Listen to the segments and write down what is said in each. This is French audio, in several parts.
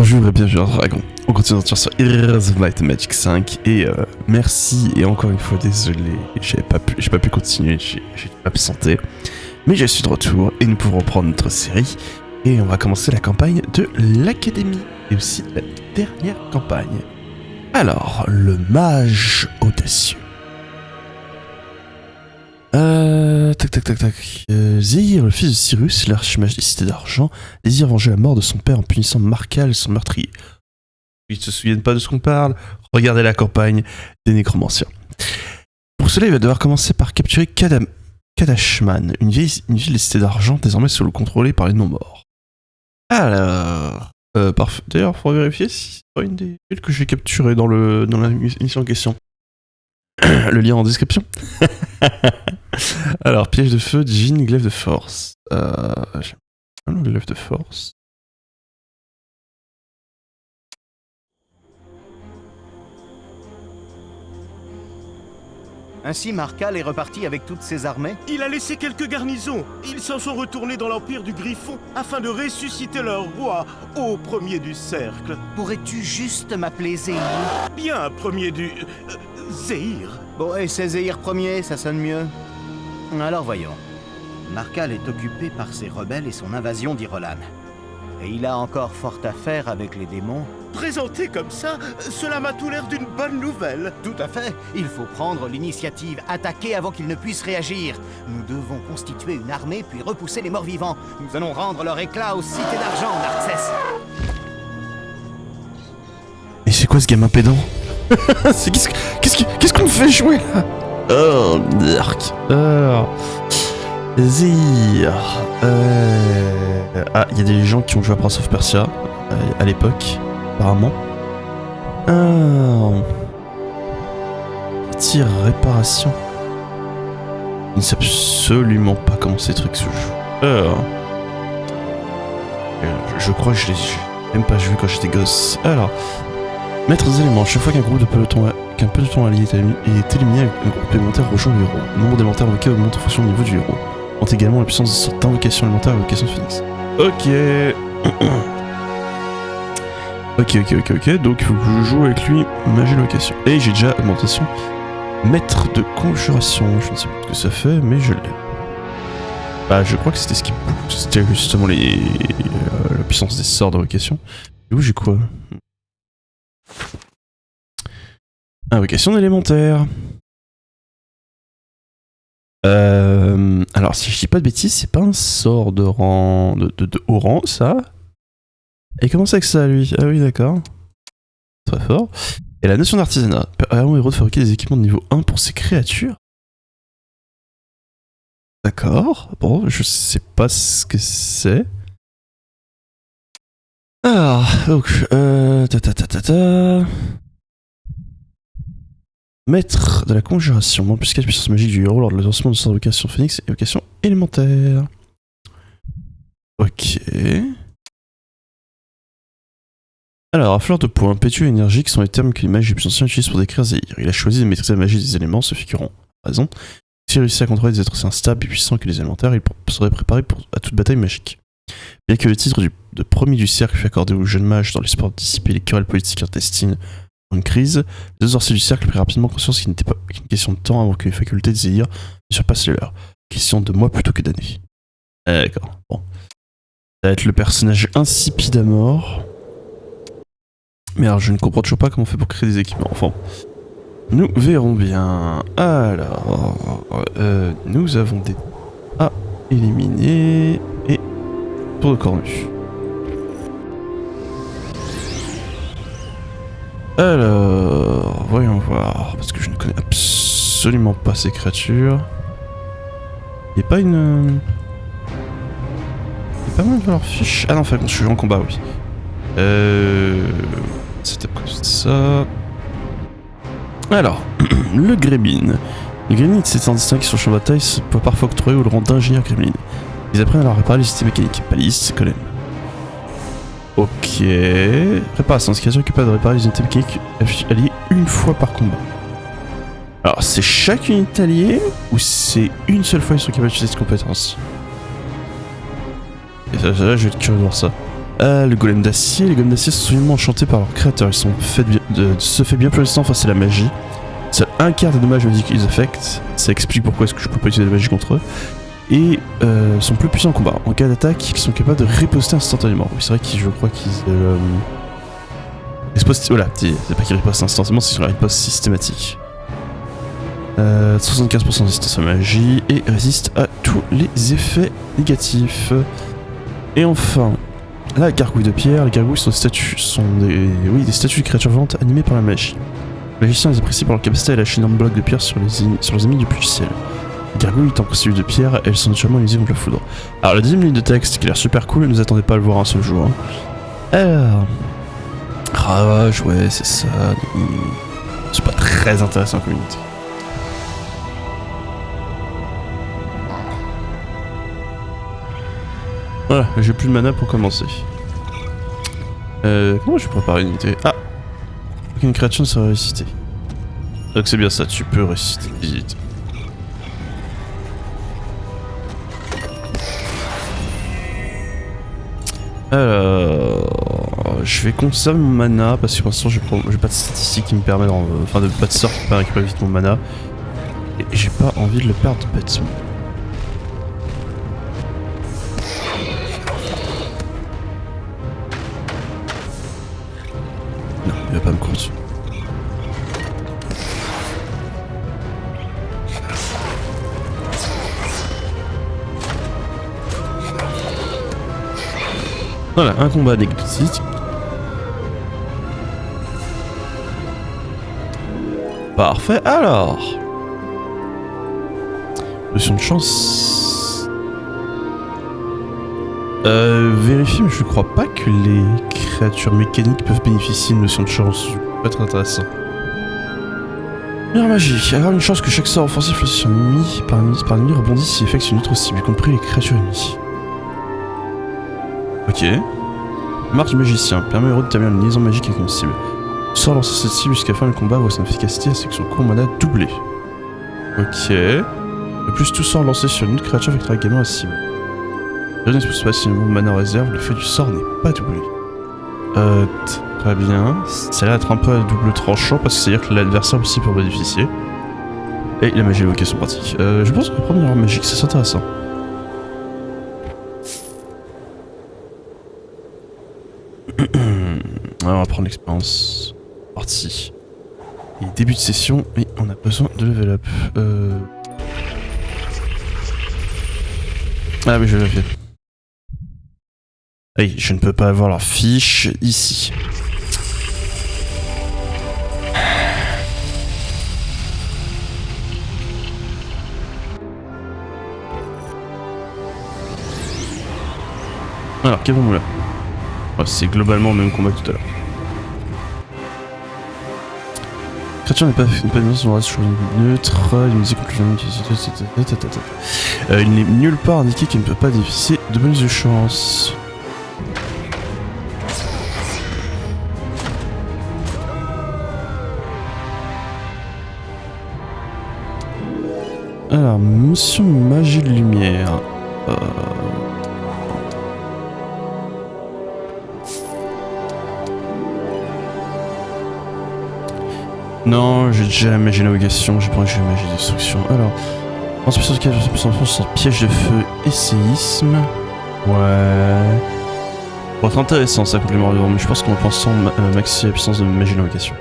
Bonjour et bienvenue dans Dragon. On continue notre sur Heroes of Might and Magic 5 et merci et encore une fois désolé, j'ai pas pu continuer, j'ai dû m'absenter. Mais je suis de retour et nous pouvons reprendre notre série et on va commencer la campagne de l'Académie et aussi la dernière campagne. Alors, le mage audacieux. Zéhir, le fils de Cyrus, l'archimage des cités d'argent, désire venger la mort de son père en punissant Markal, son meurtrier. Ils ne se souviennent pas de ce qu'on parle. Regardez la campagne des nécromanciens. Pour cela, il va devoir commencer par capturer Kadashman, une ville des cités d'argent désormais contrôlée par les non-morts. Alors, parfait. D'ailleurs, il faudra vérifier si c'est pas une des villes que j'ai capturées dans la mission en question. Le lien en description. Alors, piège de feu, Jean, glaive de force. Le glaive de force. Ainsi Markal est reparti avec toutes ses armées? Il a laissé quelques garnisons. Ils s'en sont retournés dans l'Empire du Griffon afin de ressusciter leur roi au premier du cercle. Pourrais-tu juste m'appeler Zéhir? Bien, premier du... Zéhir. Bon, et c'est Zéhir premier, ça sonne mieux. Alors voyons. Markal est occupé par ses rebelles et son invasion d'Irolan. Et il a encore fort à faire avec les démons. Présenté comme ça, cela m'a tout l'air d'une bonne nouvelle. Tout à fait. Il faut prendre l'initiative, attaquer avant qu'ils ne puissent réagir. Nous devons constituer une armée puis repousser les morts-vivants. Nous allons rendre leur éclat aux cités d'argent, Narcès. Et c'est quoi ce gamin pédant? Qu'est-ce qu'on me fait jouer là? Oh, dark. Zéhir. Ah, il y a des gens qui ont joué à Prince of Persia à l'époque, apparemment. Tir réparation. Je ne sais absolument pas comment ces trucs se jouent. Je crois que je l'ai même pas joué quand j'étais gosse. Alors, mettre des éléments. Chaque fois qu'un peloton allié est éliminé, un groupe élémentaire rejoint le héros. Le nombre d'élémentaires invoqués augmente en fonction du niveau du héros. Augmente également la puissance de certaines invocations élémentaires et invocations de Phoenix. Ok. Ok. Donc il faut que je joue avec lui magie location. Et j'ai déjà augmentation maître de conjuration. Je ne sais pas ce que ça fait, mais je l'ai. Bah, je crois que c'était ce qui booste. C'était justement la puissance des sorts d'invocation. Et où j'ai quoi? Invocation d'élémentaire. Alors, si je dis pas de bêtises, c'est pas un sort de rang. de haut rang, ça. Et comment c'est que ça, lui? Ah oui, d'accord. Très fort. Et la notion d'artisanat. Permet au héros de fabriquer des équipements de niveau 1 pour ses créatures. D'accord. Bon, je sais pas ce que c'est. Alors, donc, Maître de la conjuration, moins plus 4 puissance magique du héros lors de lancement de son invocation phoenix et évocation élémentaire. Ok. Alors, à fleur de peau, impétueux et énergique sont les termes que les mages les plus anciens utilisent pour décrire Zéhir. Il a choisi de maîtriser la magie des éléments, se figurant, par raison. S'il réussit à contrôler des êtres aussi instables et puissants que les élémentaires, il serait préparé à toute bataille magique. Bien que le titre de premier du cercle fut accordé aux jeunes mages dans l'espoir de dissiper les querelles politiques intestines en crise, les deux sorciers du cercle prirent rapidement conscience qu'il n'était pas qu'une question de temps avant que les facultés de Zéhir ne surpassent les leurs. Question de mois plutôt que d'années. D'accord, bon. Ça va être le personnage insipide à mort. Mais alors je ne comprends toujours pas comment on fait pour créer des équipements. Enfin, nous verrons bien. Alors, nous avons des à éliminer et tour de cornu. Alors, voyons voir, parce que je ne connais absolument pas ces créatures. Il n'y a pas une... Il y a pas mal de leurs fiches. Ah non, enfin, je suis en combat, oui. C'était pas ça. Alors, le gremlin. Les gremlins, c'est un distinct qui sur le champ de bataille peut parfois octroyer le rang d'ingénieur gremlin. Ils apprennent à réparer les systèmes mécaniques. Baliste, colonne. Ok. Réparation, ce qui est capable de réparer les unités mécaniques alliées une fois par combat. Alors, c'est chaque unité alliée ou c'est une seule fois qu'ils sont capables d'utiliser cette compétence? Et ça, je vais être curieux de voir ça. Le golem d'acier. Les golems d'acier sont souvent enchantés par leur créateur. Ils sont faits se fait bien plus résistants face à la magie. Seuls un quart des dommages magiques qu'ils affectent. Ça explique pourquoi est-ce que je peux pas utiliser de magie contre eux. Et sont plus puissants en combat. En cas d'attaque, ils sont capables de riposter instantanément. Oui, c'est vrai qu'ils, je crois qu'ils... voilà, c'est pas qu'ils ripostent instantanément, c'est sur la riposte systématique. 75% de résistance à la magie et résiste à tous les effets négatifs. Et enfin, la gargouille de pierre. Les gargouilles sont des statues de créatures vivantes animées par la magie. Les magiciens les apprécient pour leur capacité à lâcher énorme bloc de pierre sur les ennemis depuis le ciel. Les gargouilles étant constituées de pierre, elles sont naturellement nuisibles contre la foudre. Alors la deuxième ligne de texte qui a l'air super cool, ne nous attendez pas à le voir un seul jour. Hein. Alors... Ravage, ouais, c'est ça. C'est pas très intéressant comme unité. Voilà, j'ai plus de mana pour commencer. Comment je vais préparer une unité? Ah! Aucune créature ne sera ressuscitée. Donc c'est bien ça, tu peux ressusciter une unité. Alors, je vais conserver mon mana parce que pour l'instant j'ai pas de statistiques qui me permettent, enfin pas de sort qui me permet de récupérer vite mon mana. Et j'ai pas envie de le perdre bêtement. Non, il va pas me courir dessus. Voilà, un combat anecdotique. Parfait, alors. Notion de chance. Vérifie, mais je crois pas que les créatures mécaniques peuvent bénéficier d'une notion de chance. Ça peut être intéressant. Meilleure magie. Avoir une chance que chaque sort offensif lancé sur un ennemi par ennemi rebondisse et effectue sur une autre cible, y compris les créatures ennemies. Ok. Marche du magicien. Permet au héros de d'établir une liaison magique avec une cible. Sort lancer cette cible jusqu'à la fin du combat voit son efficacité ainsi que son coût en mana doublé. Ok. De plus, tout sort lancé sur une autre créature affectera également la cible. Je ne sais pas si le niveau de mana en réserve, l'effet du sort n'est pas doublé. Très bien. Ça a l'air d'être un peu à double tranchant parce que c'est-à-dire que l'adversaire aussi peut en bénéficier. Et la magie d'évocation pratique. Je pense que prendre une arme magique, c'est intéressant. Alors, on va prendre l'expérience. Partie. Et début de session, et on a besoin de level up. Ah mais je vais vérifier. Oui, je ne peux pas avoir leur fiche ici. Alors, qu'avons-nous là? C'est globalement le même combat que tout à l'heure. Créature n'est pas une sur le reste neutre, il nous dit il n'est nulle part indiqué qu'il ne peut pas bénéficier de bonus de chance. Alors, Monsieur Magie de Lumière. Non, j'ai déjà la magie navigation, j'ai pas la magie destruction. Alors, en spécial cas, je suis sur piège de feu et séisme. Ouais. Pour être intéressant ça, complément de mais je pense qu'on va penser en maxi la puissance de magie navigation.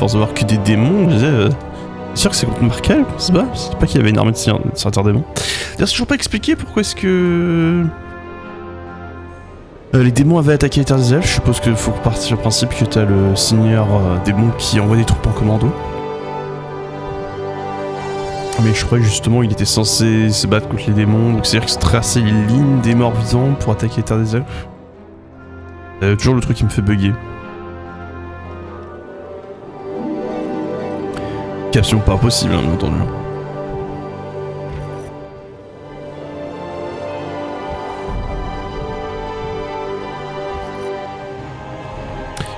force de voir que des démons, je disais... c'est sûr que c'est contre Markel qu'on se bat? Je sais pas qu'il y avait une armée de serviteurs démons. D'ailleurs, c'est toujours pas expliqué pourquoi est-ce que... les démons avaient attaqué les terres des elfes. Je suppose qu'il faut partir du principe que t'as le seigneur démon qui envoie des troupes en commando. Mais je croyais justement il était censé se battre contre les démons, donc c'est-à-dire qu'il se traçait les lignes des morts vivants pour attaquer les terres des elfes. Toujours le truc qui me fait bugger. C'est absolument pas possible, hein, bien entendu.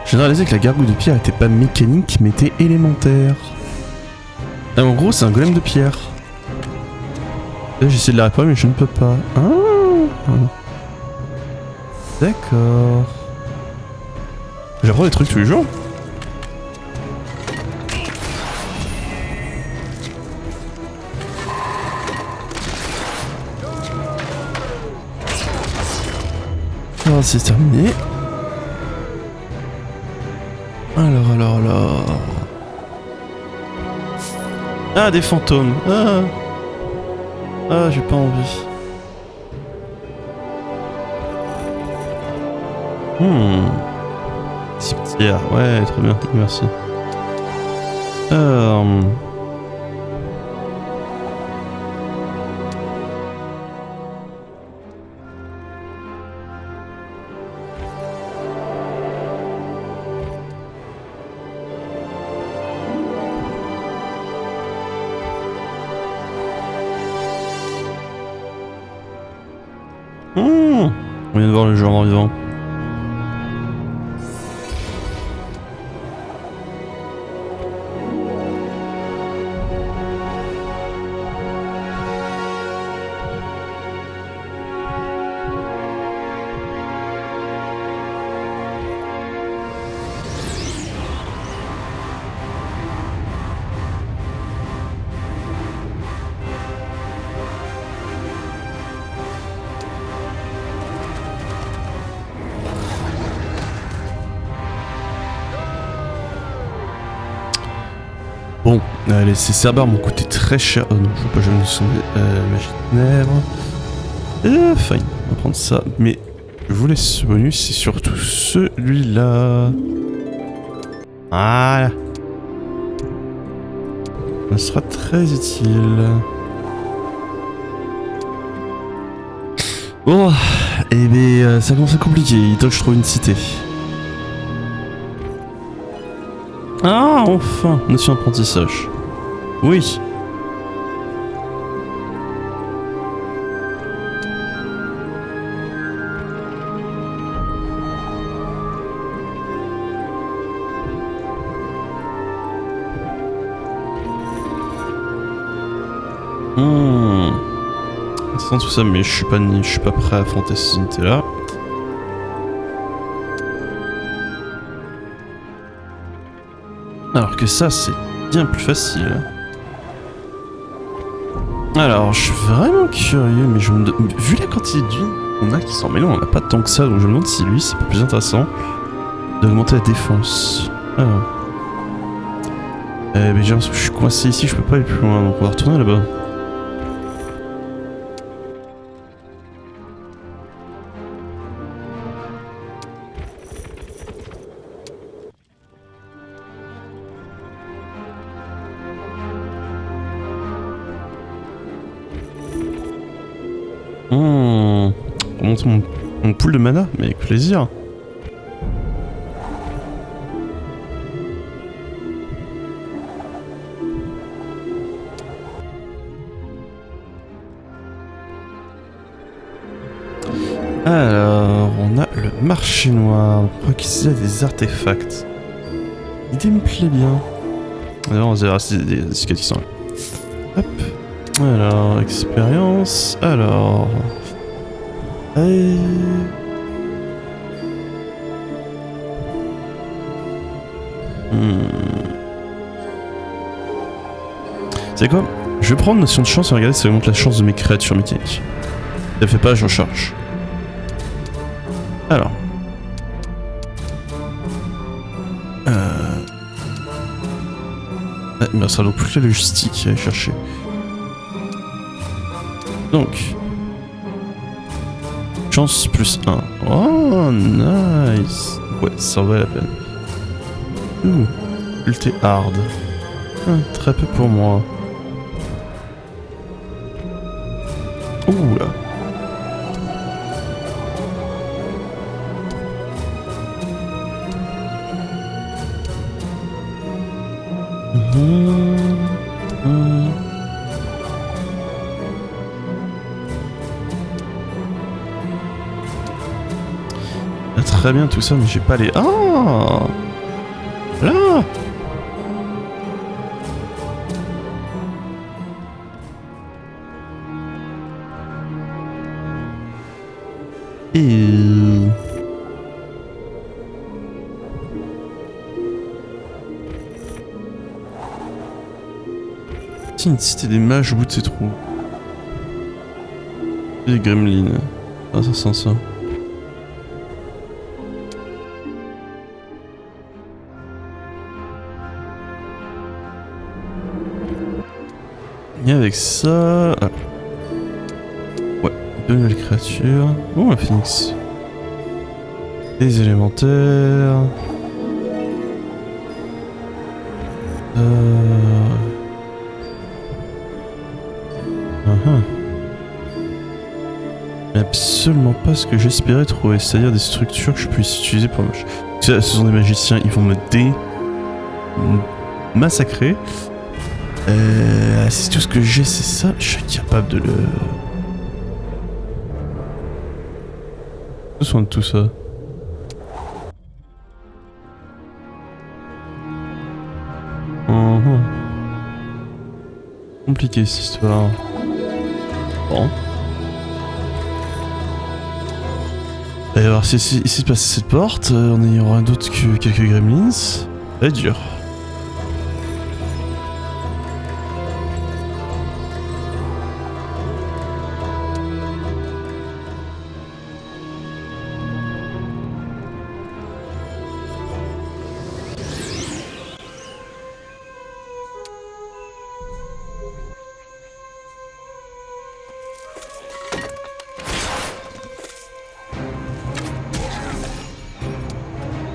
J'ai réalisé que la gargouille de pierre était pas mécanique mais était élémentaire. Ah, en gros, c'est un golem de pierre. Là, j'essaie de la réparer, mais je ne peux pas. Ah, d'accord. J'apprends des trucs tous les jours. Ah, c'est terminé. Alors. Ah, des fantômes. Ah, j'ai pas envie. Cimetière, ouais, très bien, merci. On vient de voir le joueur mort vivant. Bon, allez, ces Cerbères m'ont coûté très cher. Oh non, je veux pas jamais magie de ténèbres. Fine, on va prendre ça. Mais je vous laisse ce bonus, c'est surtout celui-là. Voilà. Ça sera très utile. Bon, et bien ça commence à compliquer. Il faut que je trouve une cité. Ah, enfin, notion d'apprentissage. Oui. Sans tout ça, mais je suis pas prêt à affronter ces unités-là. Alors que ça, c'est bien plus facile. Alors, je suis vraiment curieux, mais vu la quantité de vie qu'on a qui s'en mêlent, on n'a pas tant que ça, donc je me demande si lui, c'est pas plus intéressant d'augmenter la défense. Alors. Mais j'ai l'impression que je suis coincé ici, je peux pas aller plus loin, donc on va retourner là-bas. Remonter mon pool de mana, mais avec plaisir. Alors, on a le marché noir. On croit qu'il y a des artefacts. L'idée me plaît bien. Alors, on verra si des cicatrices qui sont là. Hop. Alors, expérience. Alors. C'est quoi? Je vais prendre notion de chance et regarder si ça augmente la chance de mes créatures mécaniques. Ça fait pas, j'en charge. Alors. mais ça donc plus la logistique à aller chercher. Donc. Chance plus 1. Oh, nice. Ouais, ça en valait la peine. Ulté hard. Très peu pour moi. Ouh là. Très bien tout ça, mais j'ai pas les... Ah là. Et... C'est une cité des mages au bout de ces trous. Des gremlins. Ah, ça sent ça. Et avec ça... Ah. Ouais, deux nouvelles créatures. Oh, un phoenix. Des élémentaires. Mais absolument pas ce que j'espérais trouver, c'est-à-dire des structures que je puisse utiliser pour... Ce sont des magiciens, ils vont me massacrer. Si tout ce que j'ai c'est ça, je suis capable de le... Prends soin de tout ça. Compliqué cette histoire. Bon. Et alors si ici se passe cette porte, on y aura d'autres que quelques gremlins. Ça va être dur.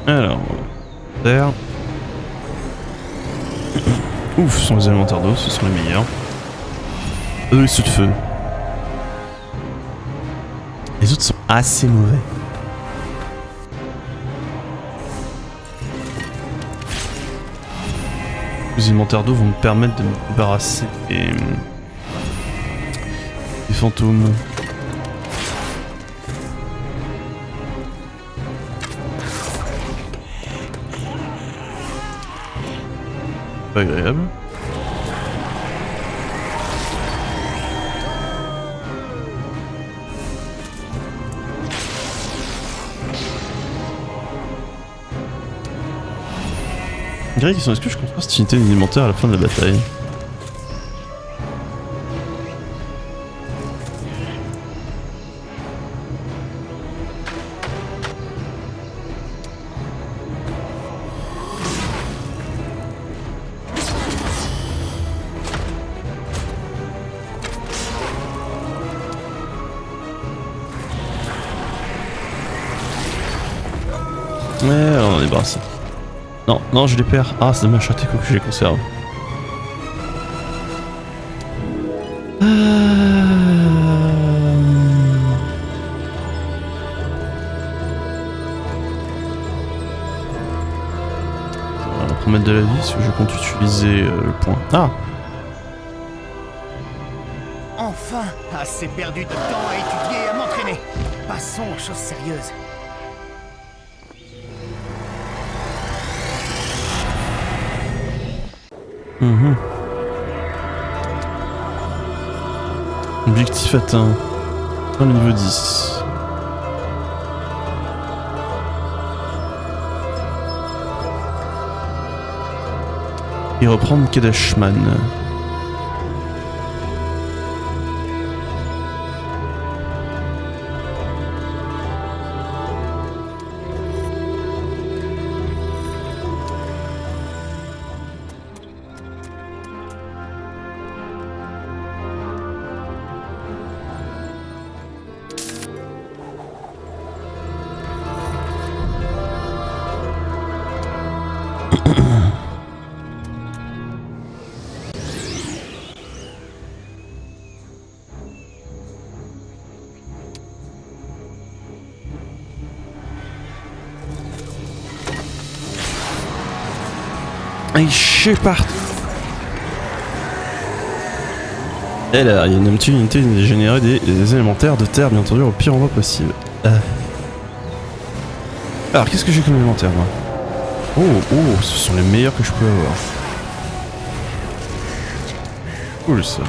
Alors, terre. Ouf, ce sont les élémentaires d'eau, ce sont les meilleurs. Eux, ceux de feu. Les autres sont assez mauvais. Les élémentaires d'eau vont me permettre de me débarrasser des fantômes. Pas agréable. Greg, est-ce que je comprends cette unité alimentaire à la fin de la bataille? Ouais, alors on est débarrassé. Non, non, je les perds. Ah, c'est dommage, que je les conserve. Pour mettre de la vie, parce que je compte utiliser le point. Ah! Enfin, assez perdu de temps à étudier et à m'entraîner. Passons aux choses sérieuses. Objectif atteint. Au niveau 10. Et reprendre Kadashman. Et je suis parti. Et là, il y a une petite unité de générer des élémentaires de terre, bien entendu, au pire endroit possible. Alors, qu'est-ce que j'ai comme élémentaire, moi? Oh, ce sont les meilleurs que je peux avoir. Cool, ça.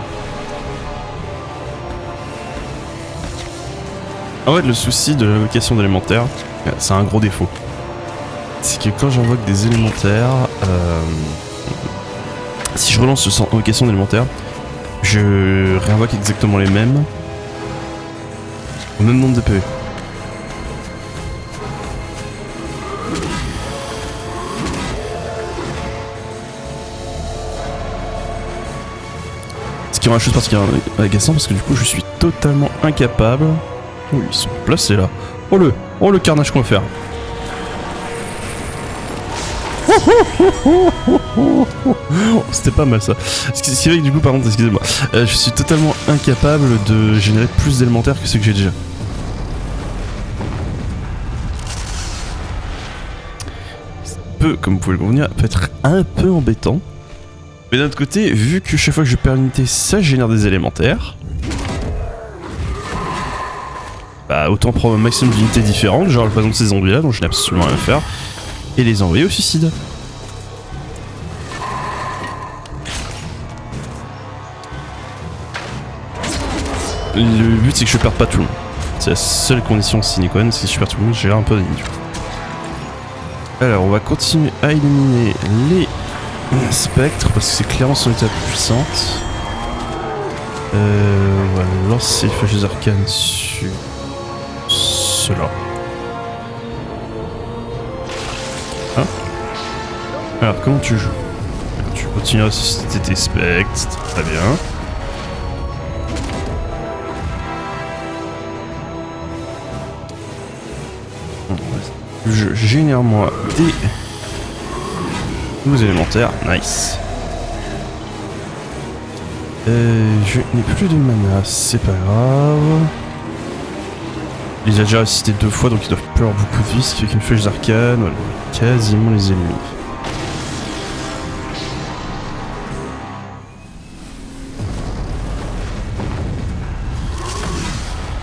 En fait, le souci de l'invocation d'élémentaires, c'est un gros défaut. C'est que quand j'invoque des élémentaires, si je relance l'invocation d'élémentaires, je réinvoque exactement les mêmes, au même nombre de PV. Ce qui rend la chose particulièrement agaçante parce que du coup je suis totalement incapable. Oh, ils sont placés là. Oh le carnage qu'on va faire. C'était pas mal ça. Ce qui fait que du coup, par contre, excusez-moi, je suis totalement incapable de générer plus d'élémentaires que ce que j'ai déjà. Comme vous pouvez le convenir, peut être un peu embêtant. Mais d'un autre côté, vu que chaque fois que je perds une unité, ça génère des élémentaires. Bah autant prendre un maximum d'unités différentes, genre par exemple ces zombies là dont je n'ai absolument rien à faire, et les envoyer au suicide. Le but c'est que je perde pas tout le monde. C'est la seule condition sine qua non, si je perds tout le monde, j'ai un peu d'ennemi. Alors on va continuer à éliminer les spectres parce que c'est clairement son état puissante. On va lancer les fâcheuses arcanes sur cela. Hein? Alors comment tu joues? Tu continues à ressusciter tes spectres, très bien. Je génère moi des nouveaux élémentaires, nice. Je n'ai plus de mana, c'est pas grave. Il les a déjà ressuscités 2 fois donc ils doivent plus avoir beaucoup de vie, ce qui fait qu'une flèche d'arcane, voilà, quasiment les éliminer.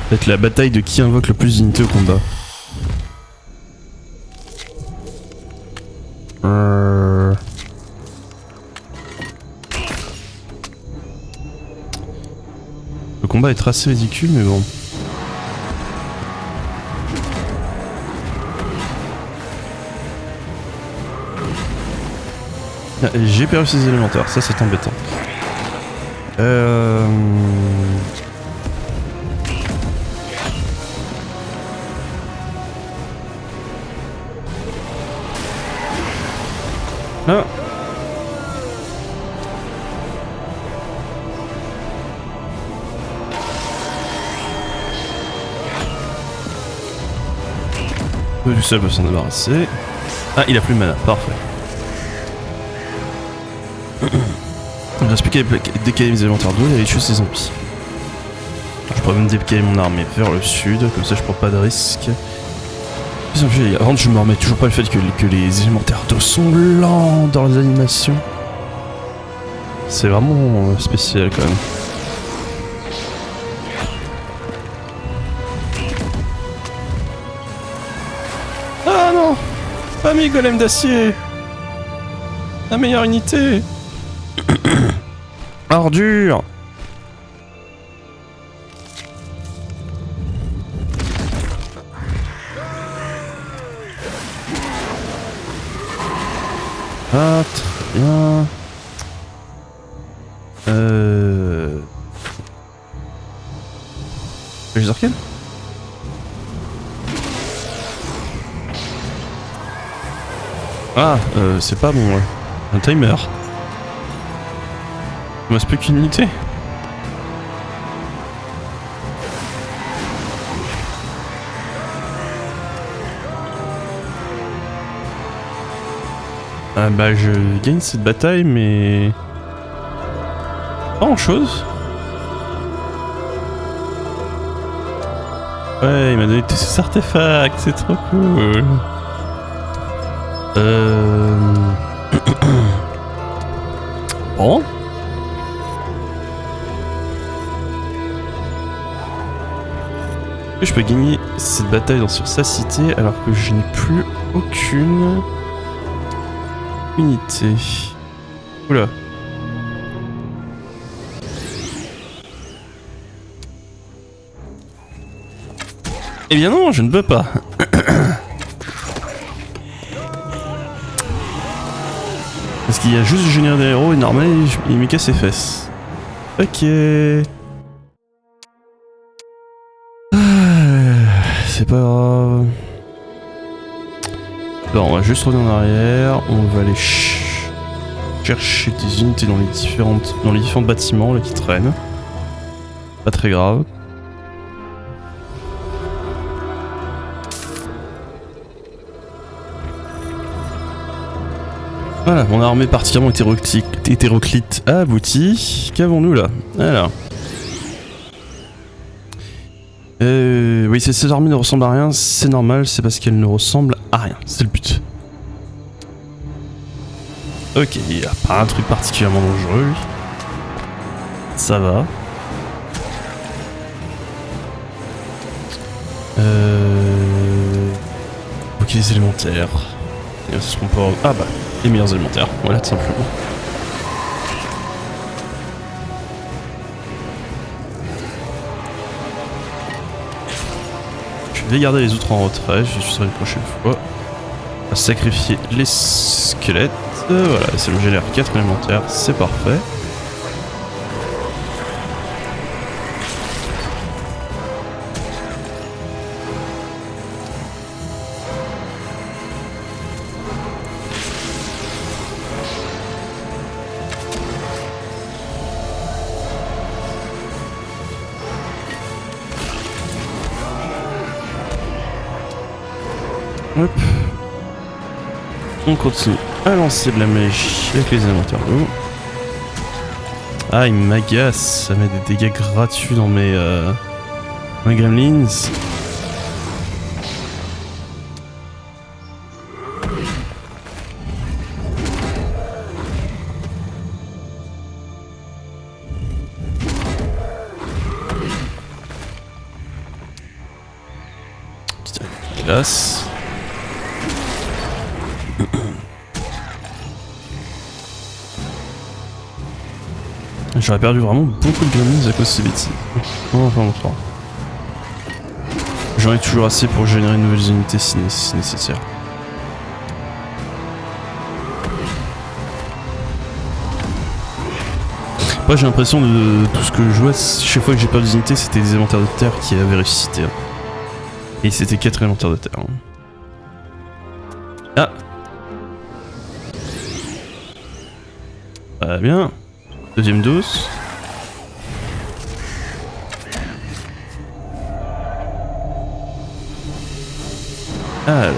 Peut-être la bataille de qui invoque le plus d'unités au combat. Le combat est assez ridicule, mais bon. Ah, j'ai perdu ces élémentaires, ça c'est embêtant. Ah. Du seul peut s'en débarrasser. Ah, il a plus de mana, parfait. Il ne reste plus qu'à décaler mes élémentaires d'eau et aller tuer ces zombies. Je pourrais même décaler mon armée vers le sud, comme ça je prends pas de risque. Avant je me remets toujours pas le fait que les élémentaires d'eau sont lents dans les animations. C'est vraiment spécial quand même. Ah non! Pas mes golems d'acier! La meilleure unité! Ordure! Ah, très bien. Les arcanes? Ah, c'est pas bon, ouais. Un timer. Il me reste plus qu'une unité. Ah bah je gagne cette bataille mais... pas grand chose. Ouais, il m'a donné tous ces artefacts, c'est trop cool. Bon. Je peux gagner cette bataille sur sa cité alors que je n'ai plus aucune unité. Oula. Eh bien non, je ne peux pas. Parce qu'il y a juste le générique des héros et normal il me casse ses fesses. Ok. C'est pas grave. Bon, on va juste revenir en arrière. On va aller chercher des unités dans les différents bâtiments là, qui traînent. Pas très grave. Voilà, mon armée particulièrement hétéroclite a abouti. Qu'avons-nous là? Alors. Oui, ces armées ne ressemblent à rien, c'est normal, c'est parce qu'elles ne ressemblent à rien, c'est le but. Ok, il n'y a pas un truc particulièrement dangereux, lui. Ça va. Ok, les élémentaires. Et ce seront pas... Ah bah, les meilleurs élémentaires, voilà, tout simplement. Je vais garder les autres en retrait, je suis sûr une prochaine fois. On va sacrifier les squelettes. Voilà, ça me génère 4 élémentaires, c'est parfait. Hop. On continue à lancer de la magie avec les élémentaires d'eau. Ah, il m'agace, ça met des dégâts gratuits dans mes gremlins. Putain, glace. J'aurais perdu vraiment beaucoup de gremlins à cause de ces bêtises. Enfin, bon, j'en ai toujours assez pour générer de nouvelles unités si nécessaire. Moi j'ai l'impression de tout ce que je vois, chaque fois que j'ai perdu des unités, c'était des élémentaires de terre qui avaient ressuscité. Et c'était 4 élémentaires de terre. Ah! Très bien. Deuxième dose. Alors.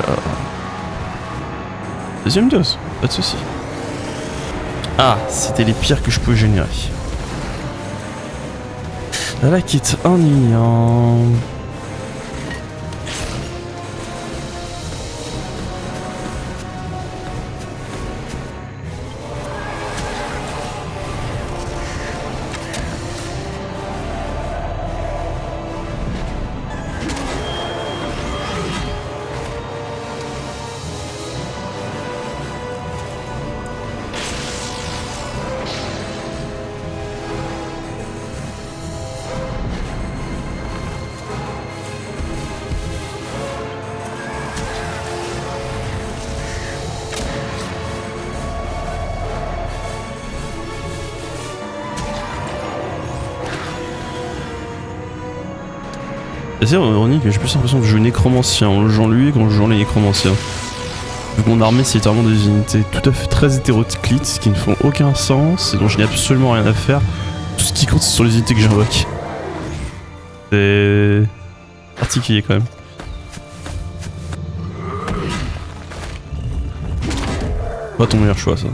Deuxième dose, pas de soucis. Ah, c'était les pires que je pouvais générer. La quitte ennuyant. C'est ironique, mais j'ai plus l'impression de jouer nécromancien en jouant lui qu'en jouant les nécromanciens. Vu que mon armée c'est littéralement des unités tout à fait très hétéroclites qui ne font aucun sens et dont je n'ai absolument rien à faire. Tout ce qui compte c'est sur les unités que j'invoque. C'est particulier quand même. Pas ton meilleur choix ça.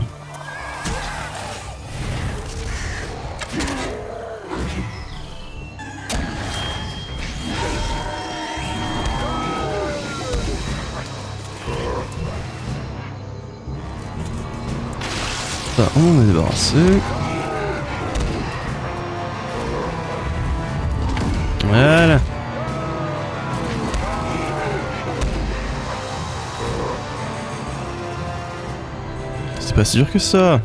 Ça, on en est débarrassé. Voilà. C'est pas si dur que ça.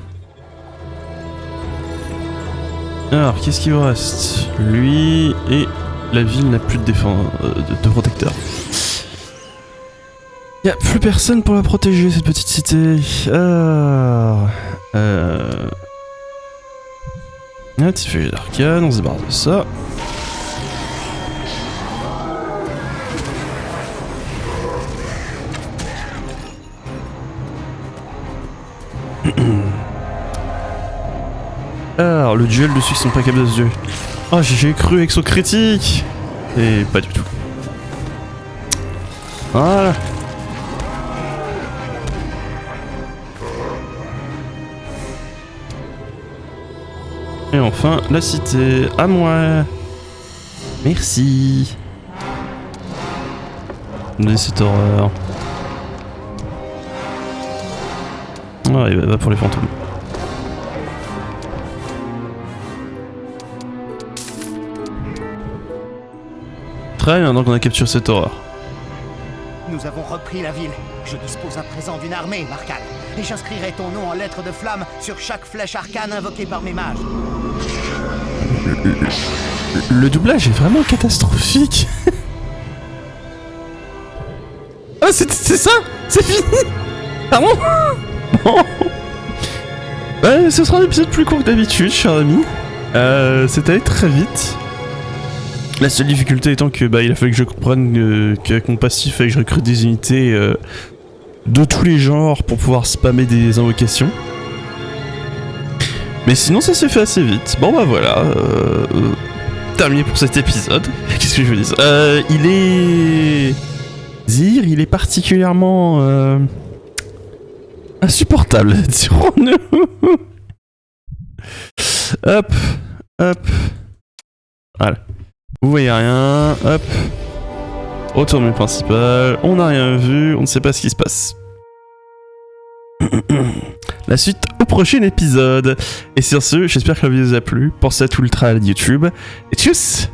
Alors, qu'est-ce qu'il vous reste? Lui et la ville n'a plus de de protecteur. Y'a plus personne pour la protéger, cette petite cité. Alors... Un petit feuille d'arcane, on se débarrasse de ça. Alors, le duel de ceux qui sont pas capables de se tuer. Oh, j'ai cru avec son critique. Et pas du tout. Voilà. Et enfin, la cité. À moi. Merci. Mais cette horreur. Ah, il va pour les fantômes. Très bien, donc on a capturé cette horreur. Nous avons repris la ville. Je dispose à présent d'une armée, Marcal. Et j'inscrirai ton nom en lettres de flamme sur chaque flèche arcane invoquée par mes mages. Le doublage est vraiment catastrophique. Ah, c'est ça? C'est fini? Pardon? Bon. Ouais, ce sera un épisode plus court que d'habitude, cher ami. C'est allé très vite. La seule difficulté étant que il a fallu que je comprenne qu'avec mon passif, il fallait que je recrute des unités de tous les genres pour pouvoir spammer des invocations. Mais sinon ça s'est fait assez vite. Bon bah voilà, terminé pour cet épisode. Qu'est-ce que je veux dire? Il est... Zir, il est particulièrement... insupportable, dirons-nous. Hop, hop. Voilà. Vous voyez rien, hop. Retour au menu principal, on n'a rien vu, on ne sait pas ce qui se passe. La suite au prochain épisode. Et sur ce, j'espère que la vidéo vous a plu. Pensez à tout le travail de YouTube. Et tchuss!